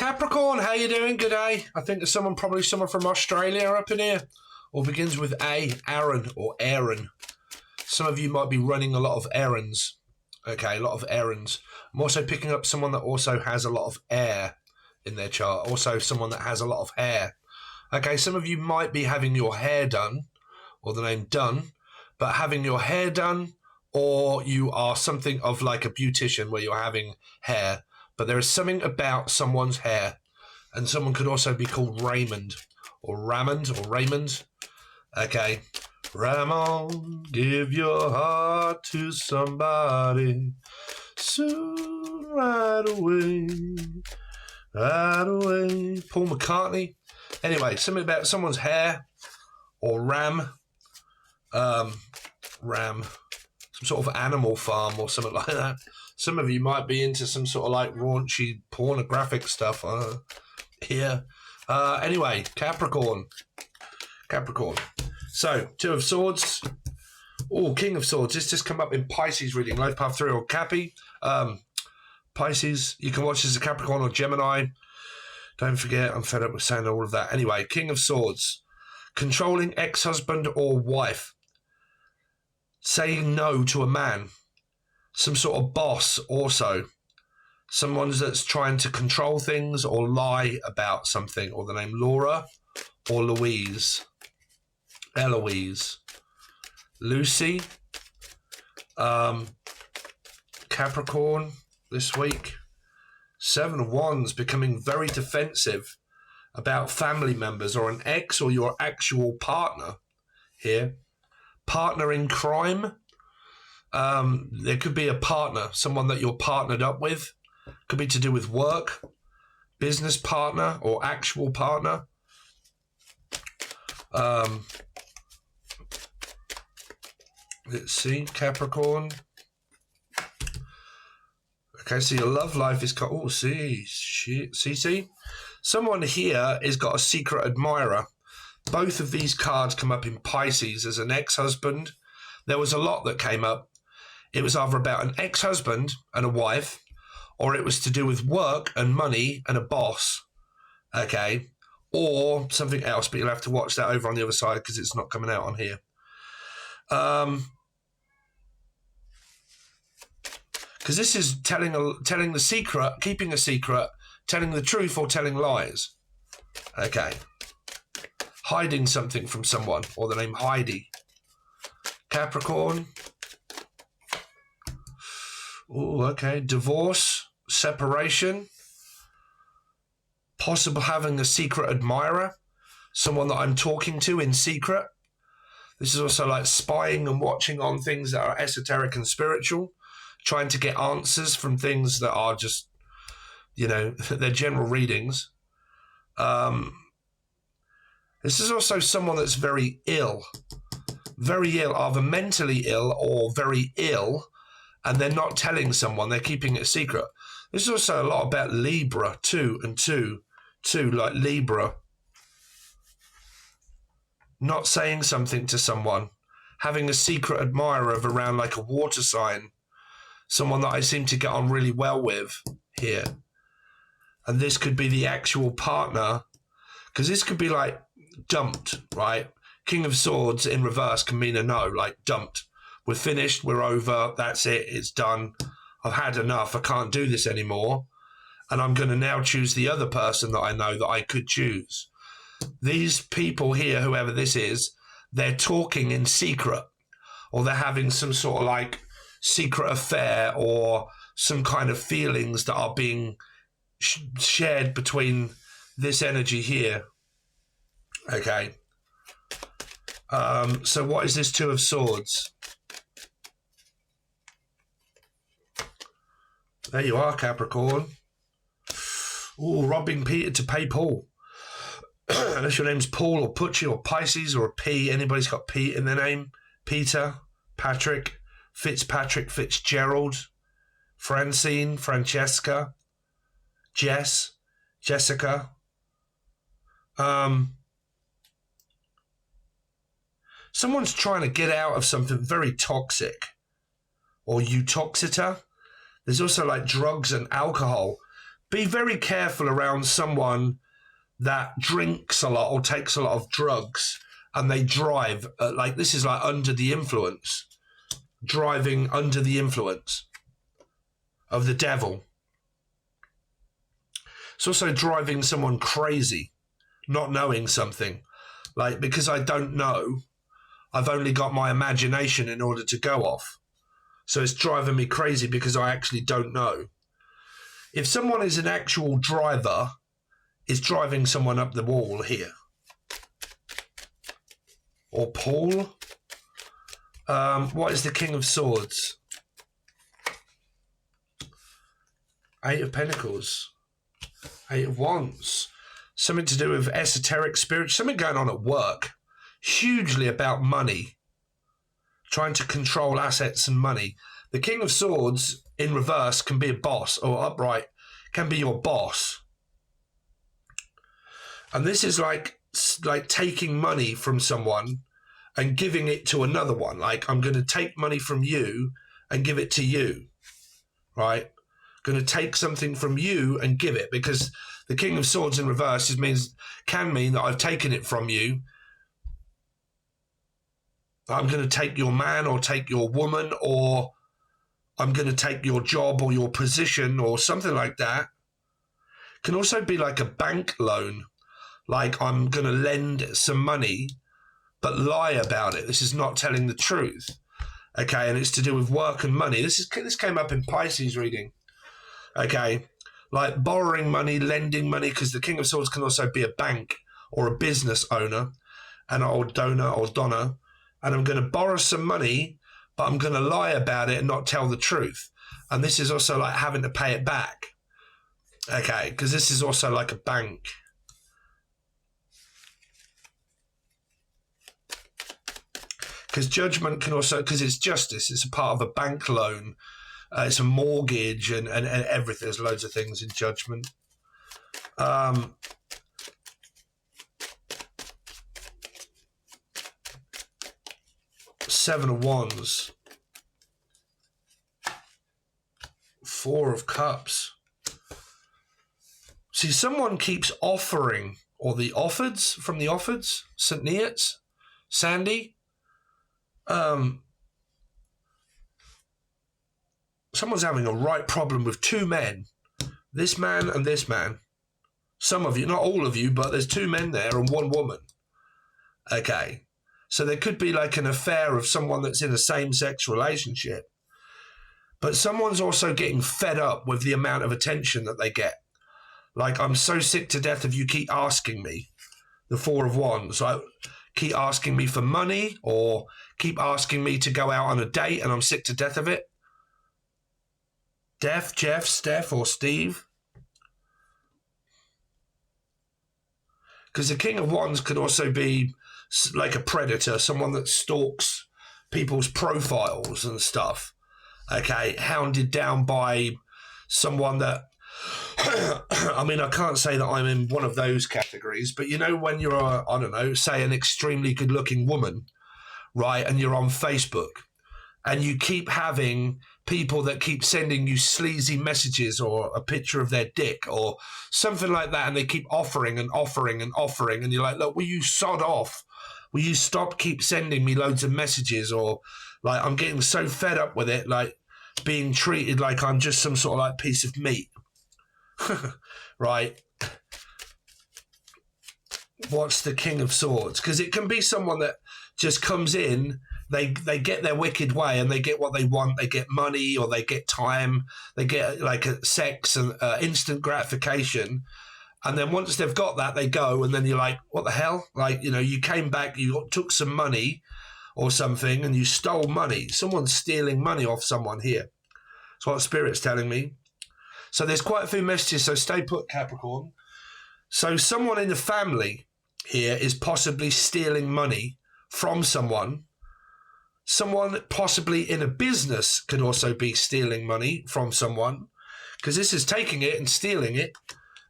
Capricorn, how you doing? Good day. I think there's probably someone from Australia up in here. Or begins with A, Aaron or Aaron. Some of you might be running a lot of errands. Okay, a lot of errands. I'm also picking up someone that also has a lot of air in their chart. Also someone that has a lot of hair. Okay, some of you might be having your hair done, or the name done, but having your hair done, or you are something of like a beautician where you're having hair. But there is something about someone's hair. And someone could also be called Raymond, or Raymond. Okay. Ramon, give your heart to somebody soon, right away. Paul McCartney. Anyway, something about someone's hair, or Ram, some sort of animal farm or something like that. Some of you might be into some sort of like raunchy pornographic stuff here. Anyway, Capricorn. So, Two of Swords. Oh, King of Swords. This just come up in Pisces reading. Life Path 3 or Cappy. Pisces. You can watch this as a Capricorn or Gemini. Don't forget, I'm fed up with saying all of that. Anyway, King of Swords. Controlling ex-husband or wife. Saying no to a man. Some sort of boss also. Someone that's trying to control things or lie about something. Or the name Laura or Louise. Eloise. Lucy. Capricorn this week. 7 of Wands, becoming very defensive about family members or an ex or your actual partner here. Partner in crime. There could be a partner, someone that you're partnered up with. Could be to do with work, business partner, or actual partner. Let's see, Capricorn. Okay, so your love life is... Oh, see. Someone here has got a secret admirer. Both of these cards come up in Pisces as an ex-husband. There was a lot that came up. It was either about an ex-husband and a wife, or it was to do with work and money and a boss, okay, or something else, but you'll have to watch that over on the other side because it's not coming out on here. Because this is telling the secret, keeping a secret, telling the truth or telling lies, okay. Hiding something from someone, or the name Heidi. Capricorn. Oh, okay. Divorce, separation, possible having a secret admirer, someone that I'm talking to in secret. This is also like spying and watching on things that are esoteric and spiritual, trying to get answers from things that are just, they're general readings. This is also someone that's very ill, either mentally ill or very ill, and they're not telling someone, they're keeping it a secret. This is also a lot about Libra, 2 and 2, like Libra. Not saying something to someone, having a secret admirer of around like a water sign, someone that I seem to get on really well with here. And this could be the actual partner, because this could be like dumped, right? King of Swords in reverse can mean a no, like dumped. We're finished, we're over, that's it, it's done. I've had enough, I can't do this anymore. And I'm going to now choose the other person that I know that I could choose. These people here, whoever this is, they're talking in secret, or they're having some sort of like secret affair or some kind of feelings that are being shared between this energy here. Okay. So what is this Two of Swords? There you are, Capricorn. Oh, robbing Peter to pay Paul. Unless your name's Paul or Pucci or Pisces or a P. Anybody's got P in their name. Peter, Patrick, Fitzpatrick, Fitzgerald, Francine, Francesca, Jess, Jessica. Someone's trying to get out of something very toxic, or eutoxita. There's also like drugs and alcohol, be very careful around someone that drinks a lot or takes a lot of drugs and they drive. Like this is like under the influence, driving under the influence of the devil. It's also driving someone crazy, not knowing something. Like, because I don't know, I've only got my imagination in order to go off. So it's driving me crazy because I actually don't know. If someone is an actual driver, it's driving someone up the wall here. Or Paul. What is the King of Swords? Eight of Pentacles. Eight of Wands. Something to do with esoteric spirit. Something going on at work. Hugely about money. Trying to control assets and money. The King of Swords in reverse can be a boss, or upright can be your boss. And this is like taking money from someone and giving it to another one. Like, I'm going to take money from you and give it to you, right? Going to take something from you and give it, because the King of Swords in reverse can mean that I've taken it from you. I'm going to take your man or take your woman, or I'm going to take your job or your position or something like that. Can also be like a bank loan. Like, I'm going to lend some money, but lie about it. This is not telling the truth. Okay, and it's to do with work and money. This came up in Pisces reading. Okay, like borrowing money, lending money, because the King of Swords can also be a bank or a business owner, or donor or donna. And I'm going to borrow some money, but I'm going to lie about it and not tell the truth. And this is also like having to pay it back. Okay, because this is also like a bank. Because judgment can also, because it's justice, it's a part of a bank loan, it's a mortgage and everything. There's loads of things in judgment. Seven of Wands. Four of Cups. See, someone keeps offering, or the offereds, from the offereds, St. Neots, Sandy. Someone's having a right problem with two men, this man and this man. Some of you, not all of you, but there's two men there and one woman. Okay, so there could be like an affair of someone that's in a same-sex relationship, but someone's also getting fed up with the amount of attention that they get. Like, I'm so sick to death of you keep asking me. The Four of Wands, like, keep asking me for money or keep asking me to go out on a date, and I'm sick to death of it. Jeff, Steph, or Steve. Because the King of Wands could also be like a predator, someone that stalks people's profiles and stuff. Okay, hounded down by someone that, I mean, I can't say that I'm in one of those categories, but you know, when you're, I don't know, say an extremely good-looking woman, right, and you're on Facebook, and you keep having people that keep sending you sleazy messages or a picture of their dick or something like that, and they keep offering and offering and offering, and you're like, look, will you sod off? Will you stop keep sending me loads of messages? Or, like, I'm getting so fed up with it, like, being treated like I'm just some sort of, like, piece of meat. Right? What's the King of Swords? Because it can be someone that just comes in, they get their wicked way and they get what they want. They get money or they get time. They get like sex and instant gratification. And then once they've got that, they go, and then you're like, what the hell? Like, you know, you came back, you took some money or something and you stole money. Someone's stealing money off someone here. That's what Spirit's telling me. So there's quite a few messages, so stay put, Capricorn. So someone in the family here is possibly stealing money from someone. Someone possibly in a business could also be stealing money from someone, because this is taking it and stealing it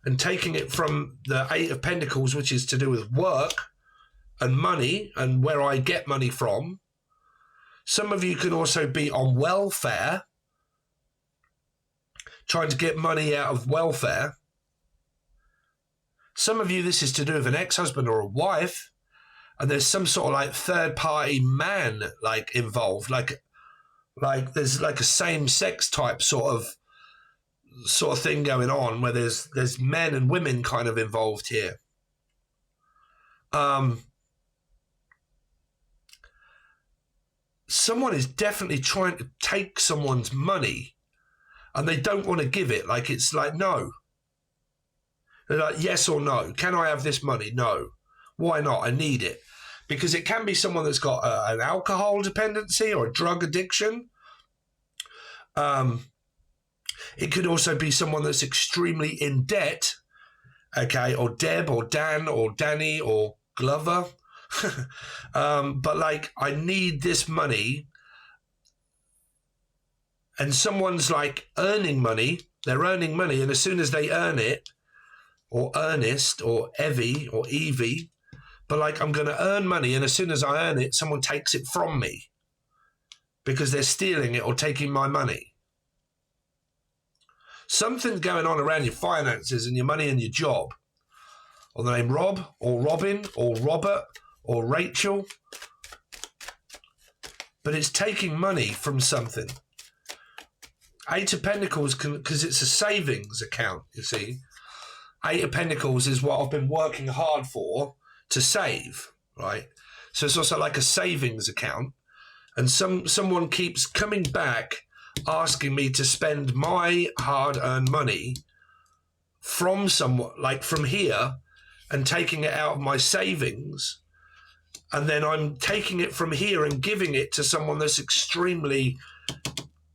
and taking it from the Eight of Pentacles, which is to do with work and money and where I get money from. Some of you can also be on welfare, trying to get money out of welfare. Some of you, this is to do with an ex-husband or a wife, and there's some sort of like third-party man like involved, like there's like a same-sex type sort of thing going on where there's men and women kind of involved here. Someone is definitely trying to take someone's money, and they don't want to give it. Like, it's like, no. They're like, yes or no. Can I have this money? No. Why not? I need it. Because it can be someone that's got an alcohol dependency or a drug addiction. It could also be someone that's extremely in debt, okay, or Deb or Dan or Danny or Glover. But like, I need this money. And someone's like earning money. They're earning money. And as soon as they earn it, or Ernest or Evie or Evie, but like, I'm going to earn money. And as soon as I earn it, someone takes it from me because they're stealing it or taking my money. Something's going on around your finances and your money and your job. Or the name Rob or Robin or Robert or Rachel. But it's taking money from something. Eight of Pentacles, because it's a savings account, you see. Eight of Pentacles is what I've been working hard for to save, right? So it's also like a savings account. And someone keeps coming back asking me to spend my hard-earned money from someone, like from here, and taking it out of my savings. And then I'm taking it from here and giving it to someone that's extremely,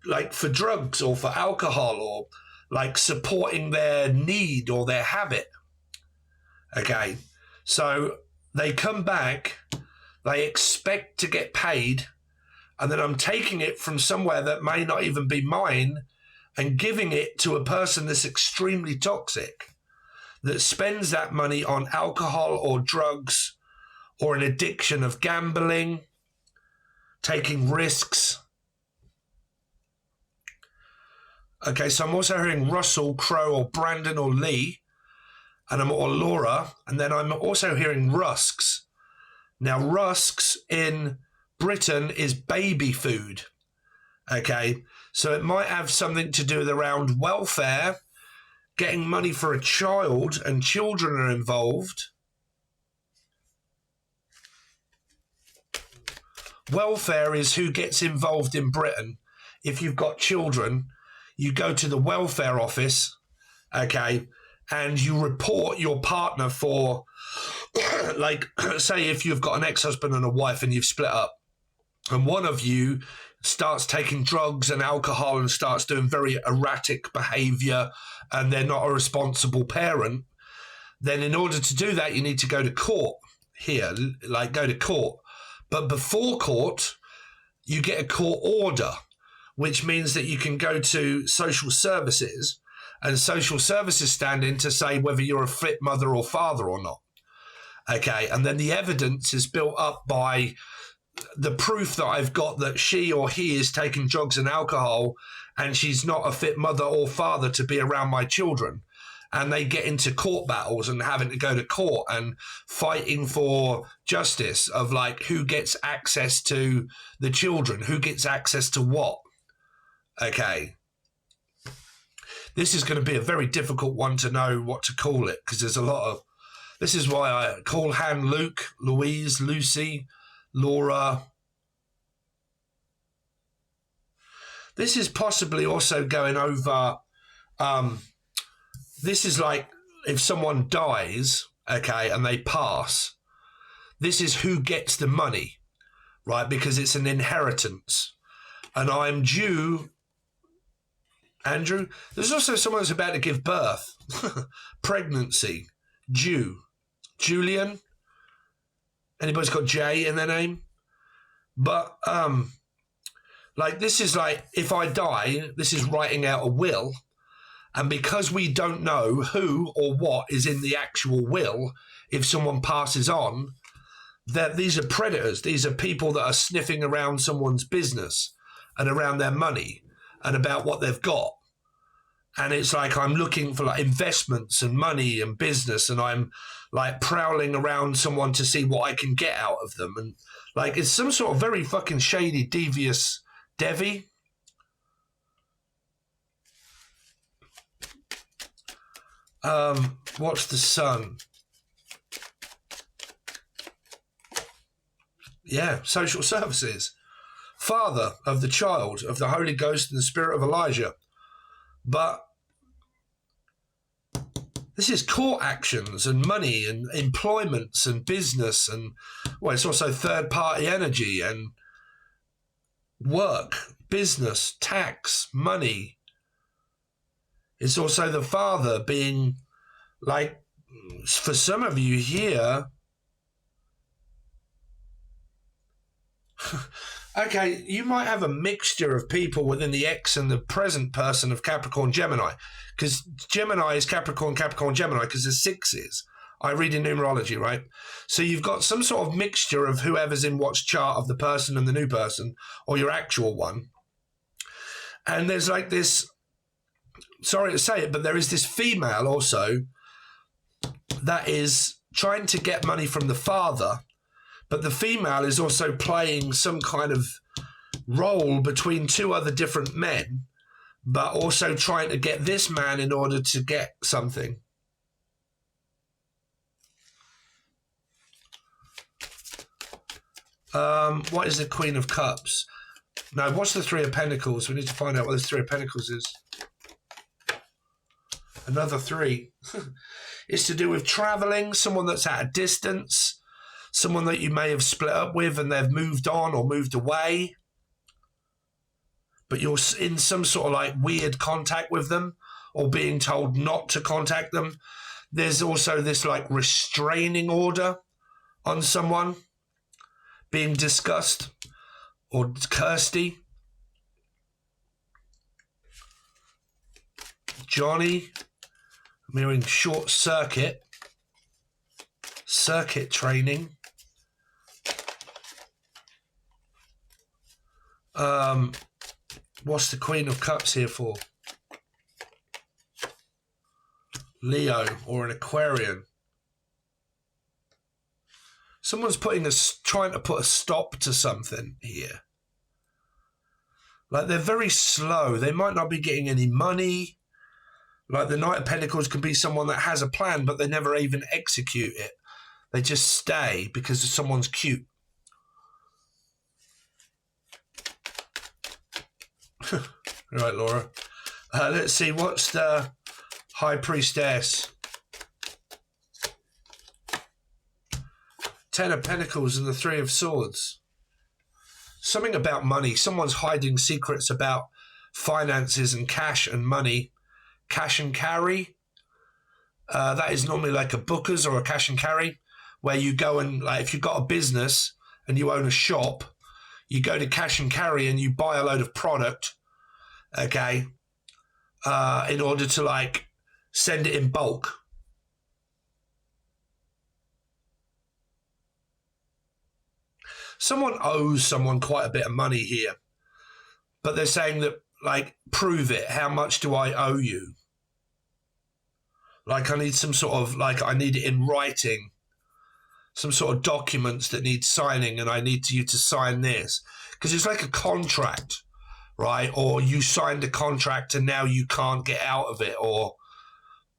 like, for drugs or for alcohol or like supporting their need or their habit. Okay. So they come back, they expect to get paid, and then I'm taking it from somewhere that may not even be mine and giving it to a person that's extremely toxic, that spends that money on alcohol or drugs or an addiction of gambling, taking risks. Okay, so I'm also hearing Russell, Crow, or Brandon, or Lee, or Laura, and then I'm also hearing Rusks. Now, Rusks in Britain is baby food. Okay, so it might have something to do with around welfare, getting money for a child, and children are involved. Welfare is who gets involved in Britain. If you've got children, you go to the welfare office, okay, and you report your partner for, like, say if you've got an ex-husband and a wife and you've split up, and one of you starts taking drugs and alcohol and starts doing very erratic behavior and they're not a responsible parent, then in order to do that, you need to go to court here, like go to court. But before court, you get a court order, which means that you can go to social services, and social services stand in to say whether you're a fit mother or father or not. Okay, and then the evidence is built up by the proof that I've got that she or he is taking drugs and alcohol and she's not a fit mother or father to be around my children. And they get into court battles and having to go to court and fighting for justice of like who gets access to the children, who gets access to what. Okay. This is going to be a very difficult one to know what to call it because there's a lot of... This is why I call Han Luke, Louise, Lucy, Laura. This is possibly also going over... this is like if someone dies, okay, and they pass, this is who gets the money, right? Because it's an inheritance. And I'm due... Andrew, there's also someone who's about to give birth. Pregnancy. Due. Julian. Anybody's got J in their name? But, like, this is like, if I die, this is writing out a will. And because we don't know who or what is in the actual will, if someone passes on, that these are predators. These are people that are sniffing around someone's business and around their money and about what they've got. And it's like I'm looking for like investments and money and business, and I'm like prowling around someone to see what I can get out of them. And like it's some sort of very fucking shady, devious Devi. What's the Sun? Yeah, social services. Father of the child, of the Holy Ghost and the Spirit of Elijah. But this is court actions and money and employments and business and, well, it's also third-party energy and work, business, tax, money. It's also the father being, like, for some of you here, okay, you might have a mixture of people within the ex and the present person of Capricorn, Gemini, because Gemini is Capricorn, Capricorn, Gemini, because there's sixes. I read in numerology, right? So you've got some sort of mixture of whoever's in what's chart of the person and the new person, or your actual one. And there's like this, sorry to say it, but there is this female also that is trying to get money from the father, but the female is also playing some kind of role between two other different men, but also trying to get this man in order to get something. What is the Queen of Cups? No, what's the Three of Pentacles? We need to find out what the Three of Pentacles is. Another three. It's to do with traveling, someone that's at a distance, someone that you may have split up with and they've moved on or moved away, but you're in some sort of like weird contact with them or being told not to contact them. There's also this like restraining order on someone being discussed, or Kirsty. Johnny, I'm hearing short circuit training. What's the Queen of Cups here for? Leo or an Aquarian. Someone's trying to put a stop to something here. Like they're very slow. They might not be getting any money. Like the Knight of Pentacles can be someone that has a plan, but they never even execute it. They just stay because someone's cute. Right, Laura. Let's see, what's the High Priestess? Ten of Pentacles and the Three of Swords. Something about money. Someone's hiding secrets about finances and cash and money. Cash and carry. That is normally like a Booker's or a cash and carry, where you go and, like, if you've got a business and you own a shop, you go to cash and carry and you buy a load of product, okay, in order to, like, send it in bulk. Someone owes someone quite a bit of money here, but they're saying that, like, prove it. How much do I owe you? Like, I need some sort of, like, I need it in writing, some sort of documents that need signing, and I need you to sign this. Because it's like a contract, right? Or you signed a contract and now you can't get out of it, or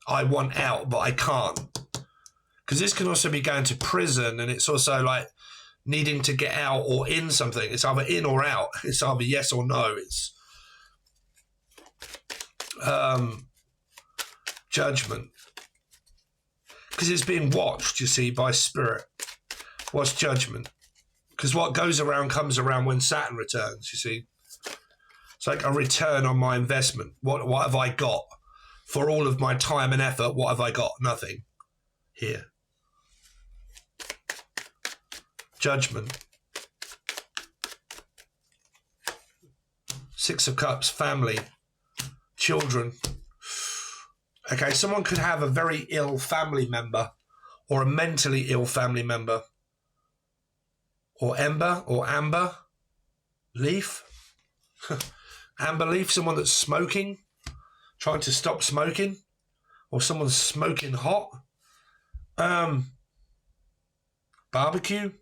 I want out, but I can't. Because this can also be going to prison, and it's also like needing to get out or in something. It's either in or out. It's either yes or no. It's Judgment. Because it's being watched, you see, by spirit. What's Judgment? Because what goes around comes around when Saturn returns, you see. It's like a return on my investment. What have I got? For all of my time and effort, what have I got? Nothing. Here. Judgment. Six of Cups, family, children. Okay, someone could have a very ill family member or a mentally ill family member. Or amber leaf. Amber leaf, someone that's smoking. trying to stop smoking, or someone's smoking hot. Barbecue.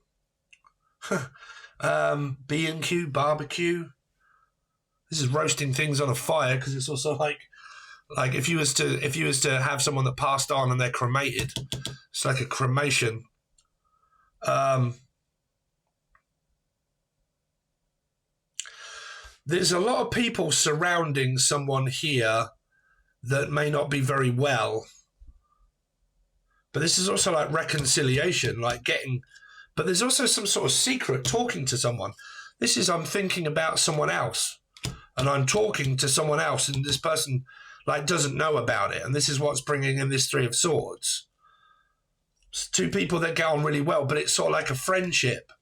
B&Q, barbecue. This is roasting things on a fire, because it's also like if you was to have someone that passed on and they're cremated, it's like a cremation. There's a lot of people surrounding someone here that may not be very well. But this is also like reconciliation, like getting, but there's also some sort of secret talking to someone. This is, I'm thinking about someone else and I'm talking to someone else, and this person like doesn't know about it. And this is what's bringing in this Three of Swords. It's two people that get on really well, but it's sort of like a friendship.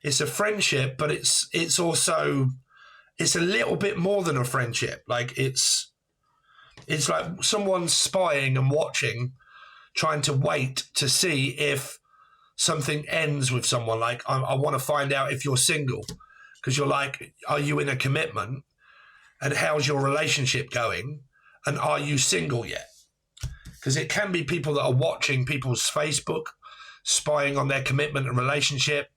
It's a friendship, but it's also, it's a little bit more than a friendship. Like it's like someone spying and watching, trying to wait to see if something ends with someone. Like, I want to find out if you're single, because you're like, are you in a commitment? And how's your relationship going? And are you single yet? Because it can be people that are watching people's Facebook, spying on their commitment and relationship.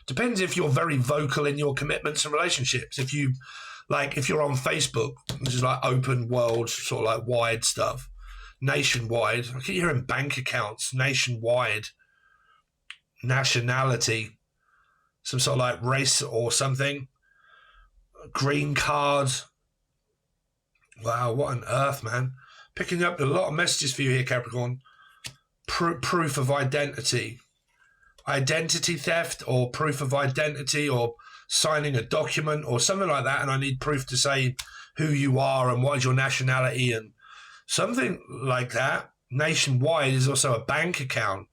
Depends if you're very vocal in your commitments and relationships. If you're on Facebook, which is like open world, sort of like wide stuff, nationwide. I keep hearing bank accounts, nationwide, nationality, some sort of like race or something, green card. Wow, what on earth, man. Picking up a lot of messages for you here, Capricorn. Proof of identity. Identity theft, or proof of identity, or signing a document or something like that, and I need proof to say who you are and what is your nationality and something like that. Nationwide is also a bank account.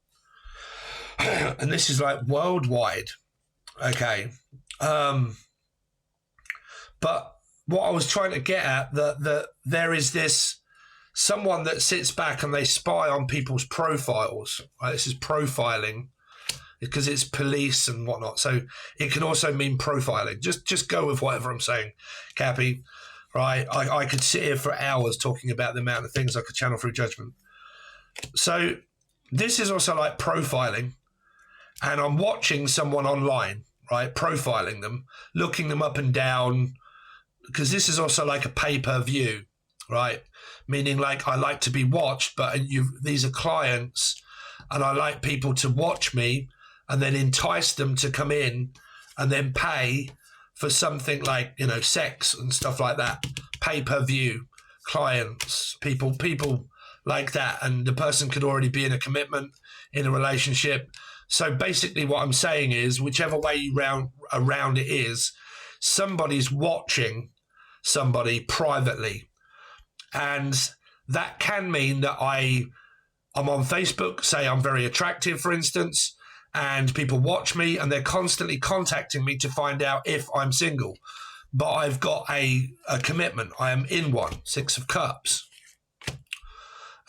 And this is like worldwide. Okay. But what I was trying to get at, that there is this someone that sits back and they spy on people's profiles. Right? This is profiling, because it's police and whatnot. So it can also mean profiling. Just go with whatever I'm saying, Cappy. Right? I could sit here for hours talking about the amount of things I could channel through judgment. So this is also like profiling. And I'm watching someone online, right? Profiling them, looking them up and down, because this is also like a pay-per-view, right? Meaning like I like to be watched, but these are clients, and I like people to watch me and then entice them to come in and then pay for something like, sex and stuff like that. Pay-per-view, clients, people like that. And the person could already be in a commitment, in a relationship. So basically what I'm saying is, whichever way around it is, somebody's watching somebody privately. And that can mean that I'm on Facebook, say I'm very attractive, for instance, and people watch me and they're constantly contacting me to find out if I'm single. But I've got a commitment. I am in one, 6 of Cups.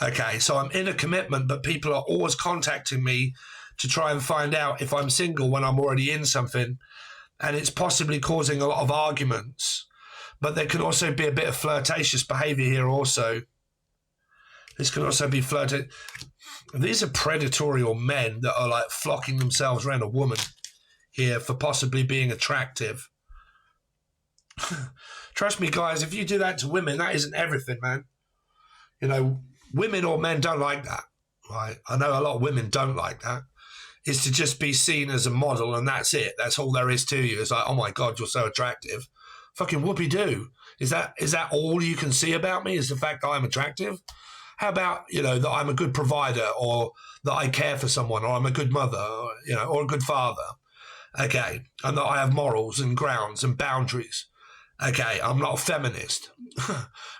Okay, so I'm in a commitment, but people are always contacting me to try and find out if I'm single when I'm already in something. And it's possibly causing a lot of arguments. But there can also be a bit of flirtatious behavior here also. This can also be flirting. These are predatory men that are like flocking themselves around a woman here for possibly being attractive. Trust me, guys, if you do that to women, that isn't everything, man. Women or men don't like that, right? I know a lot of women don't like that. It's to just be seen as a model and that's it. That's all there is to you. It's like, oh my God, you're so attractive. Fucking whoopee-doo. Is that all you can see about me, is the fact that I'm attractive? How about, that I'm a good provider, or that I care for someone, or I'm a good mother, or a good father? Okay. And that I have morals and grounds and boundaries. Okay. I'm not a feminist,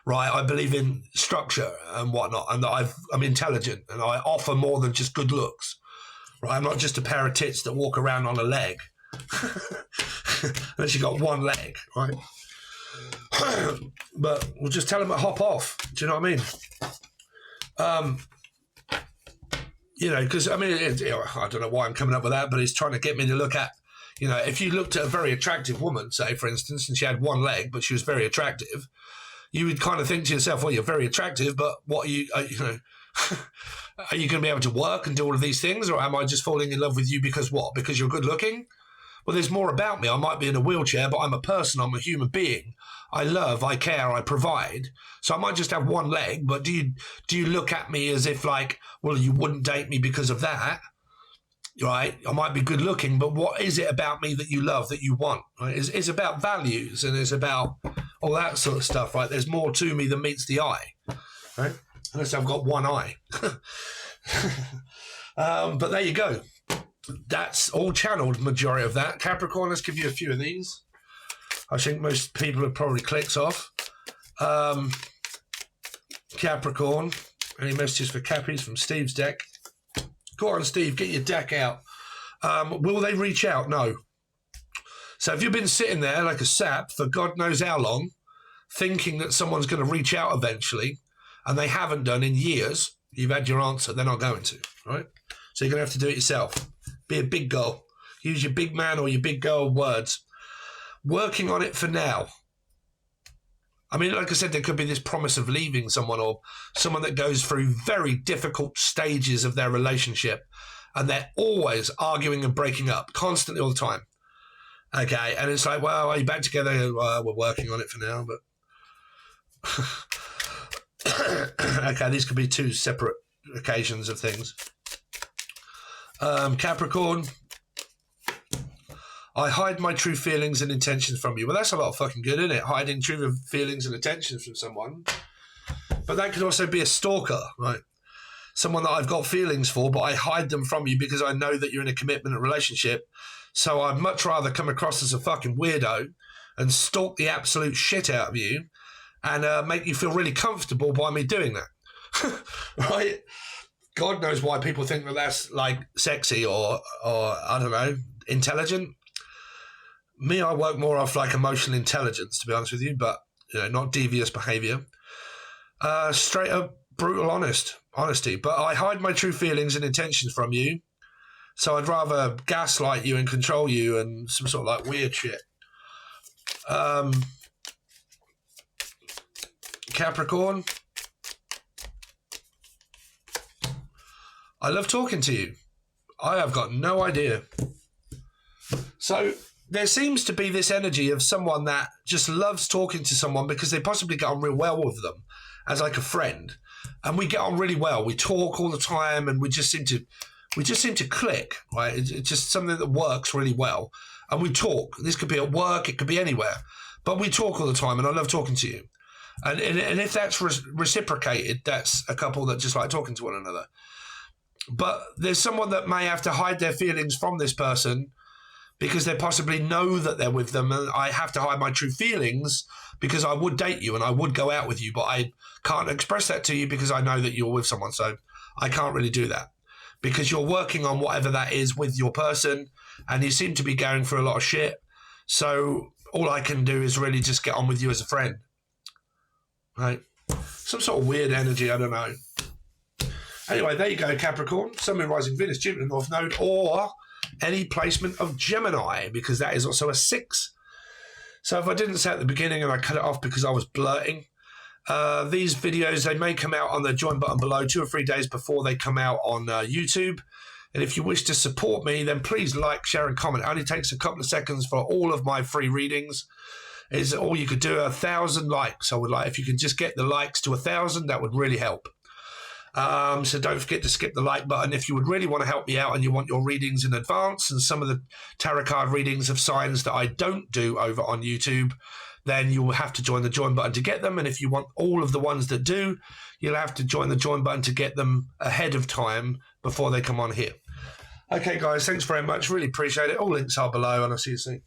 right? I believe in structure and whatnot, and that I'm intelligent and I offer more than just good looks, right? I'm not just a pair of tits that walk around on a leg. Unless you got one leg, right? But we'll just tell them to hop off. Do you know what I mean? Because I don't know why I'm coming up with that, but it's trying to get me to look at, if you looked at a very attractive woman, say for instance, and she had one leg, but she was very attractive, you would kind of think to yourself, well, you're very attractive, but what are you know, are you going to be able to work and do all of these things? Or am I just falling in love with you because what? Because you're good looking? Well, there's more about me. I might be in a wheelchair, but I'm a person. I'm a human being. I love, I care, I provide. So I might just have one leg, but do you look at me as if like, well, you wouldn't date me because of that? Right? I might be good looking, but what is it about me that you love, that you want? Right? It's about values, and it's about all that sort of stuff, right? There's more to me than meets the eye, right? Unless I've got one eye. But there you go. That's all channeled, majority of that. Capricorn, let's give you a few of these. I think most people have probably clicked off. Capricorn, any messages for Cappies from Steve's deck? Go on, Steve, get your deck out. Will they reach out? No. So if you've been sitting there like a sap for God knows how long, thinking that someone's going to reach out eventually, and they haven't done in years, you've had your answer. They're not going to, right? So you're going to have to do it yourself. Be a big girl. Use your big man or your big girl words. Working on it for now. I mean, like I said, there could be this promise of leaving someone, or someone that goes through very difficult stages of their relationship, and they're always arguing and breaking up, constantly all the time. Okay, and it's like, well, are you back together? We're working on it for now, but... okay, these could be two separate occasions of things. Capricorn, I hide my true feelings and intentions from you. Well, that's a lot of fucking good, isn't it? Hiding true feelings and intentions from someone. But that could also be a stalker, right? Someone that I've got feelings for, but I hide them from you because I know that you're in a commitment and relationship. So I'd much rather come across as a fucking weirdo and stalk the absolute shit out of you and make you feel really comfortable by me doing that. Right? God knows why people think that that's like sexy or I don't know, intelligent. Me, I work more off like emotional intelligence, to be honest with you, but you know, not devious behaviour. Straight up, brutal honesty. But I hide my true feelings and intentions from you, so I'd rather gaslight you and control you and some sort of like weird shit. Capricorn, I love talking to you. I have got no idea. So there seems to be this energy of someone that just loves talking to someone because they possibly get on real well with them as like a friend. And we get on really well. We talk all the time and we just seem to click, right? It's just something that works really well. And we talk. This could be at work, it could be anywhere. But we talk all the time and I love talking to you. And if that's reciprocated, that's a couple that just like talking to one another. But there's someone that may have to hide their feelings from this person because they possibly know that they're with them, and I have to hide my true feelings because I would date you and I would go out with you, but I can't express that to you because I know that you're with someone, so I can't really do that because you're working on whatever that is with your person and you seem to be going through a lot of shit, so all I can do is really just get on with you as a friend, right? Some sort of weird energy, I don't know. Anyway, there you go, Capricorn. Sun, Moon, Rising, Venus, Jupiter, North Node, or any placement of Gemini, because that is also a 6. So if I didn't say at the beginning and I cut it off because I was blurting, these videos, they may come out on the join button below 2 or 3 days before they come out on YouTube. And if you wish to support me, then please like, share, and comment. It only takes a couple of seconds for all of my free readings. Is all you could do, 1,000 likes. I would like, if you could just get the likes to 1,000, that would really help. So don't forget to skip the like button if you would really want to help me out and you want your readings in advance and some of the tarot card readings of signs that I don't do over on YouTube, then you will have to join the join button to get them. And if you want all of the ones that do, you'll have to join the join button to get them ahead of time before they come on here. Okay, guys, thanks very much. Really appreciate it. All links are below and I'll see you soon.